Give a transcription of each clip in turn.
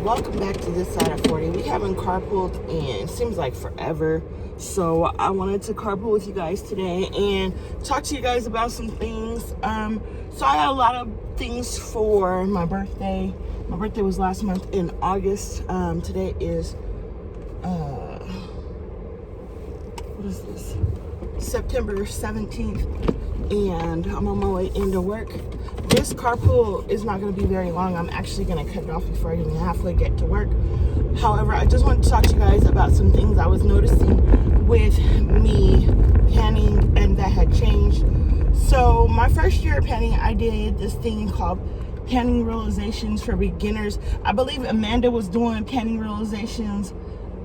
Welcome back to This Side of 40. We haven't carpooled in seems like forever, so I wanted to carpool with you guys today and talk to you guys about some things. So I had a lot of things for my birthday. My birthday was last month in August. Today is what is this? September 17th, and I'm on my way into work. This carpool is not going to be very long. I'm actually going to cut it off before I even halfway get to work. However, I just wanted to talk to you guys about some things I was noticing with me panning and that had changed. So my first year of panning, I did this thing called panning realizations for beginners. I believe Amanda was doing panning realizations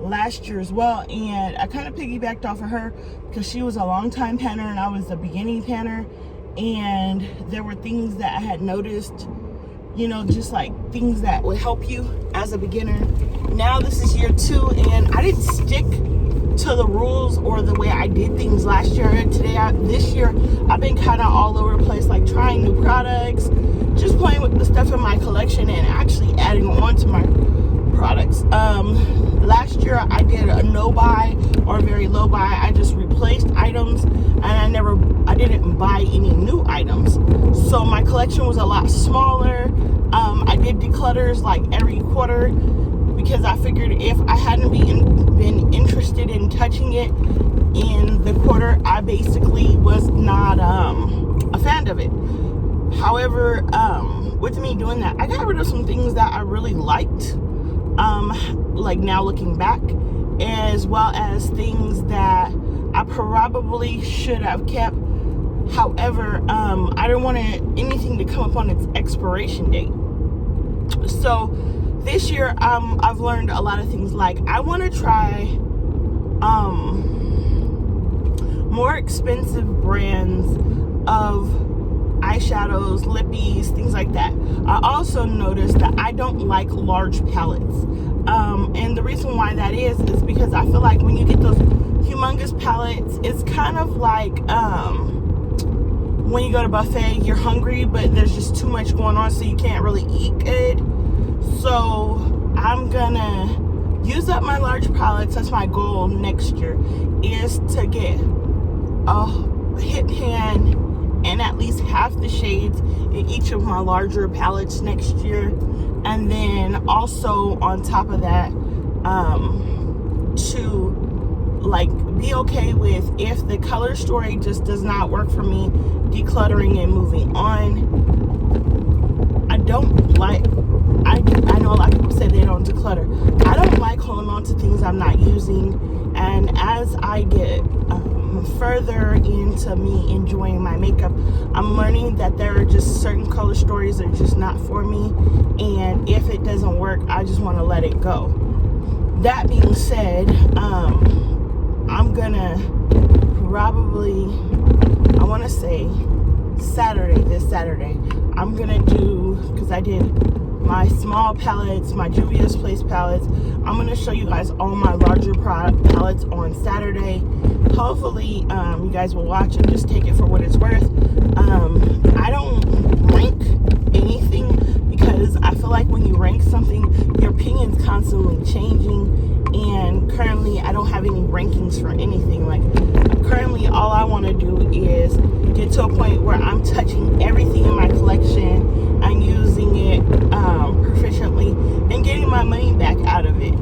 last year as well, and I kind of piggybacked off of her because she was a long time panner and I was a beginning panner, and there were things that I had noticed, you know, just like things that would help you as a beginner. Now this is year 2 and I didn't stick to the rules or the way I did things last year. This year I've been kind of all over the place, like trying new products, just playing with the stuff in my collection and actually adding on to my products. Last year I did a no buy or a very low buy. I just replaced items and I didn't buy any new items. So my collection was a lot smaller. I did declutters like every quarter because I figured if I hadn't been interested in touching it in the quarter, I basically was not a fan of it. However, with me doing that, I got rid of some things that I really liked. Like now looking back, as well as things that I probably should have kept. However, I didn't want anything to come up on its expiration date. So this year, I've learned a lot of things. Like I want to try more expensive brands of eyeshadows, lippies, things like that. I also noticed that I don't like large palettes. And the reason why that is because I feel like when you get those humongous palettes, it's kind of like when you go to a buffet, you're hungry, but there's just too much going on, so you can't really eat good. So I'm gonna use up my large palettes. That's my goal next year, is to get a hit pan and at least half the shades in each of my larger palettes next year. And then also on top of that, to like be okay with if the color story just does not work for me, decluttering and moving on. I know a lot of people say they don't declutter. I don't like holding on to things I'm not using, and as I get further into me enjoying my makeup, I'm learning that there are just certain color stories that are just not for me, and if it doesn't work, I just want to let it go. That being said, I'm gonna probably, I want to say this Saturday, I'm gonna do, because I did my small palettes, my Juvia's Place palettes. I'm going to show you guys all my larger palettes on Saturday. Hopefully, you guys will watch and just take it for what it's worth. I don't rank anything because I feel like when you rank something, your opinion's constantly changing. And currently, I don't have any rankings for anything. Like, currently, all I want to do is get to a point where I'm touching everything in my collection and using it proficiently and getting my money back out of it.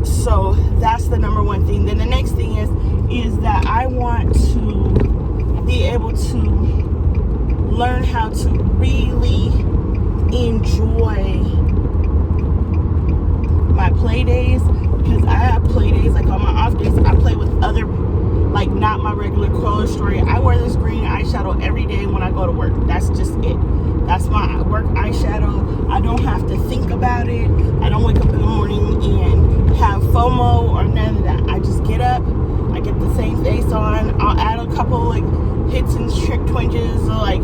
So that's the number one thing. Then the next thing is that I want to be able to learn how to really enjoy my play days, because I have play days. Like on my off days, I play with other, like not my regular color story. I wear this green eyeshadow every day when I go to work. That's just it. That's my work eyeshadow. I don't have to think about it. I don't wake up in the morning and have FOMO or none of that. I just get up, I get the same face on. I'll add a couple like hits and twinges, or like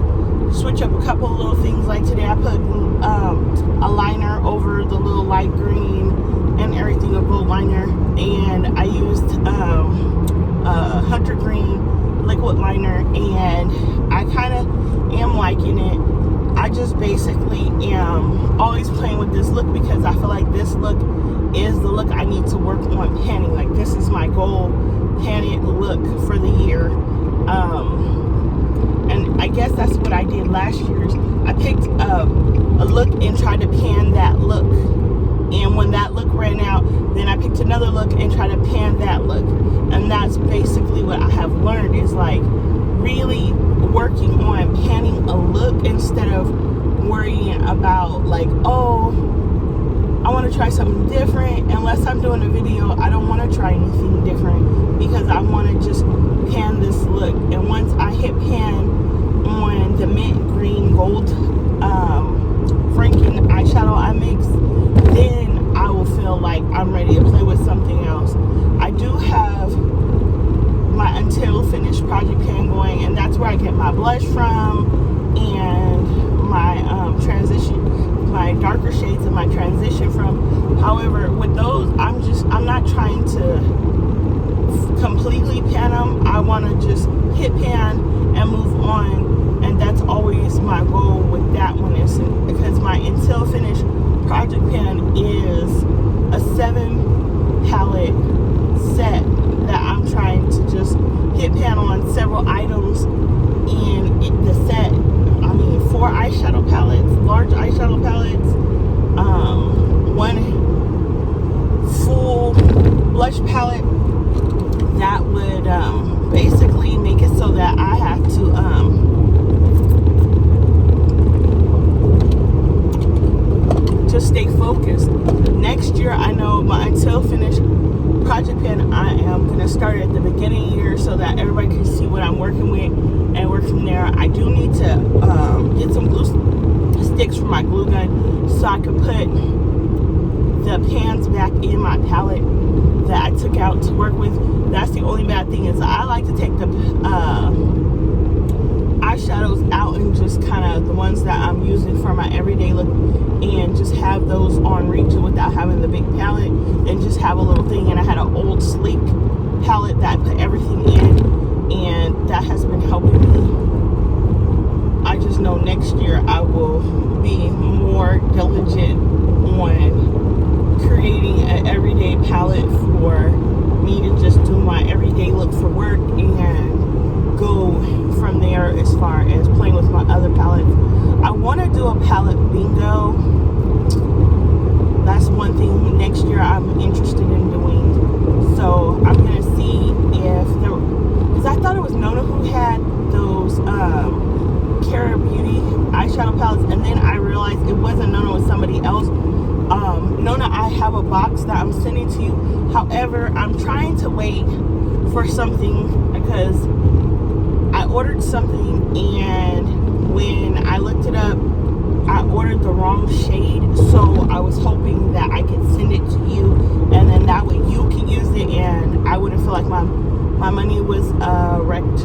switch up a couple little things. Like today I put a liner over the little light green and everything, a gold liner, and I used hunter green liquid liner, and I kind of am liking it. just basically am always playing with this look because I feel like this look is the look I need to work on panning. Like, this is my goal painted look for the year. And I guess that's what I did last year. I picked a look and tried to pan that look. And when that look ran out, then I picked another look and tried to pan that look. And that's basically what I have learned, is like really working on panning a look instead of worrying about like, oh, I want to try something different. Unless I'm doing a video, I don't want to try anything different because I want to just pan this look. And once I hit pan on the mint green gold Franken eyeshadow I mix, then I will feel like I'm ready to play with something else. I do have my Until Finished project pan going, and that's where I get my blush from and my transition, my darker shades and my transition from. However, with those, I'm not trying to completely pan them. I want to just hit pan and move on, and that's always my goal with that one, is because my Until Finished project pan is a 7 palette set that I'm trying to just hit pan on several items in the set. I mean, 4 eyeshadow palettes, large eyeshadow palettes, 1 full blush palette. That would basically make it so that I have to just stay focused. Next year, I know my Until Finished project pan, I am going to start at the beginning of the year so that everybody can see what I'm working with and work from there. I do need to get some glue sticks for my glue gun so I can put the pans back in my palette that I took out to work with. That's the only bad thing, is I like to take the eyeshadows out and just kind of the ones that I'm using for my everyday look and just have those on reach without having the big palette and just have a little thing. And I had an old sleek palette that I put everything in, and that has been helping me. I just know next year I will be more diligent on creating an everyday palette for me to just do my everyday look for work and go from there as far as playing with my other palettes. I want to do a palette bingo. That's one thing next year I'm interested in doing. So I'm going to see if there, because I thought it was Nona who had those Cara Beauty eyeshadow palettes, and then I realized it wasn't Nona, it was somebody else. Nona, I have a box that I'm sending to you. However, I'm trying to wait for something because I ordered something, and when I looked it up, I ordered the wrong shade. So I was hoping that I could send it to you, and then that way you can use it and I wouldn't feel like my money was wrecked.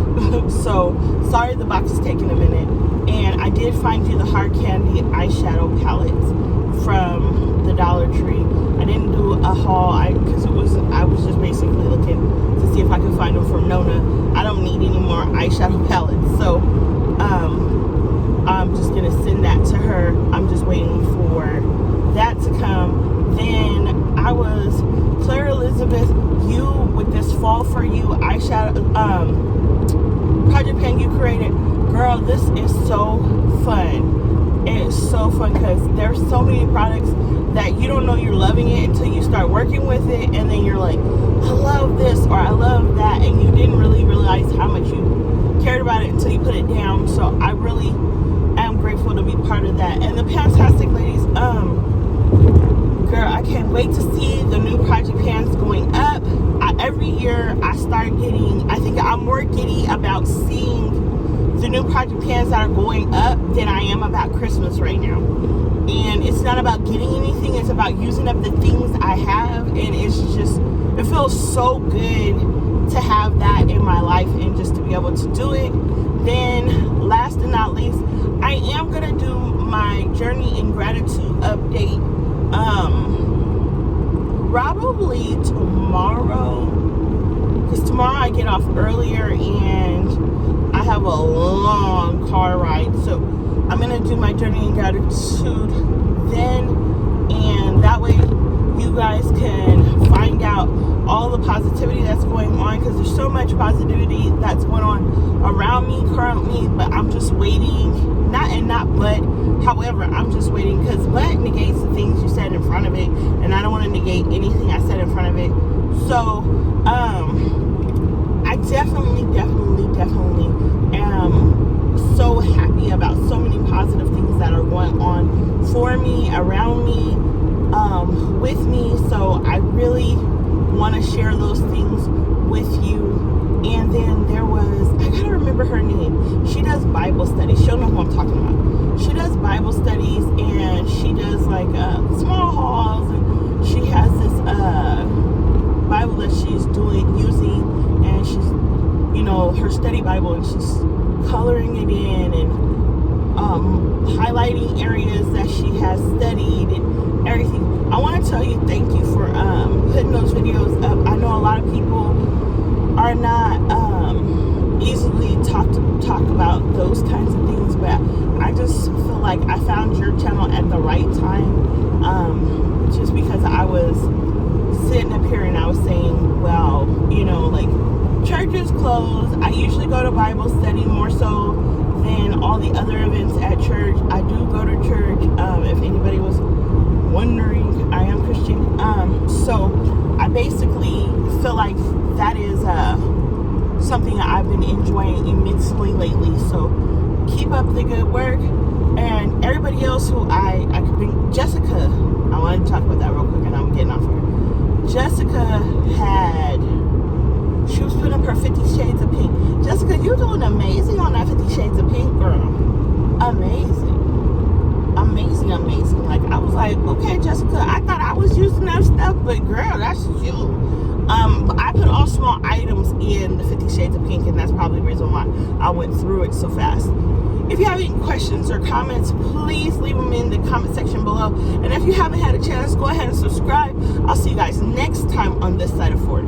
So sorry the box is taking a minute. And I did find you the Hard Candy eyeshadow palettes from the Dollar Tree. I didn't do a haul because I was just basically looking to see if I could find them from Nona. I don't need any more eyeshadow palettes, so I'm just gonna send that to her. I'm just waiting for that to come. Then I was Claire Elizabeth, you with this Fall For You eyeshadow project pan you created. Girl, this is so fun. It is so fun because there's so many products that you don't know you're loving it until you start working with it, and then you're like, I love this or I love that, and you didn't really realize how much you cared about it until you put it down. So I really am grateful to be part of that. And the Fantastic Ladies, girl, I can't wait to see the new project pans going up. Every year I start getting, I think I'm more giddy about seeing the new project pans that are going up than I am about Christmas right now. And it's not about getting anything, it's about using up the things I have. And it's just, it feels so good to have that in my life and just to be able to do it. Then last and not least, I am gonna do my journey in gratitude update probably tomorrow, because tomorrow I get off earlier and I have a long car ride. So I'm gonna do my journey in gratitude then, and that way you guys can find out all the positivity that's going on, because there's so much positivity that's going on around me currently, but I'm just waiting. However, I'm just waiting, because but negates the things you said in front of it, and I don't want to negate anything I said in front of it. So I definitely am so happy about so many positive things that are going on for me, around me, with me. So I really want to share those things with you. And then there was, I gotta remember her name. She does Bible studies. She'll know who I'm talking about. She does Bible studies, and she does like small hauls, and she has this Bible that she's using, and she's, you know, her study Bible, and she's coloring it in and highlighting areas that she has studied and everything. I want to tell you thank you for putting those videos up. I know a lot of people are not easily talk about those kinds of things, but I just feel like I found your channel at the right time, just because I was sitting up here and I was saying, well, you know, like, church is closed. I usually go to Bible study more so than all the other events at church. I do go to church. If anybody was wondering, I am Christian. So I basically feel like that is something that I've been enjoying immensely lately. So keep up the good work. And everybody else who I could bring, Jessica, I wanted to talk about that real quick, and I'm getting off here. Jessica she was putting up her 50 Shades of Pink. Jessica, you're doing amazing on that 50 Shades of Pink, girl. Amazing. Like, I was like, okay, Jessica, I thought I was using that stuff, but girl, that's you. But I put all small items in the 50 Shades of Pink, and that's probably the reason why I went through it so fast. If you have any questions or comments, please leave them in the comment section below. And if you haven't had a chance, go ahead and subscribe. I'll see you guys next time on this side of 40.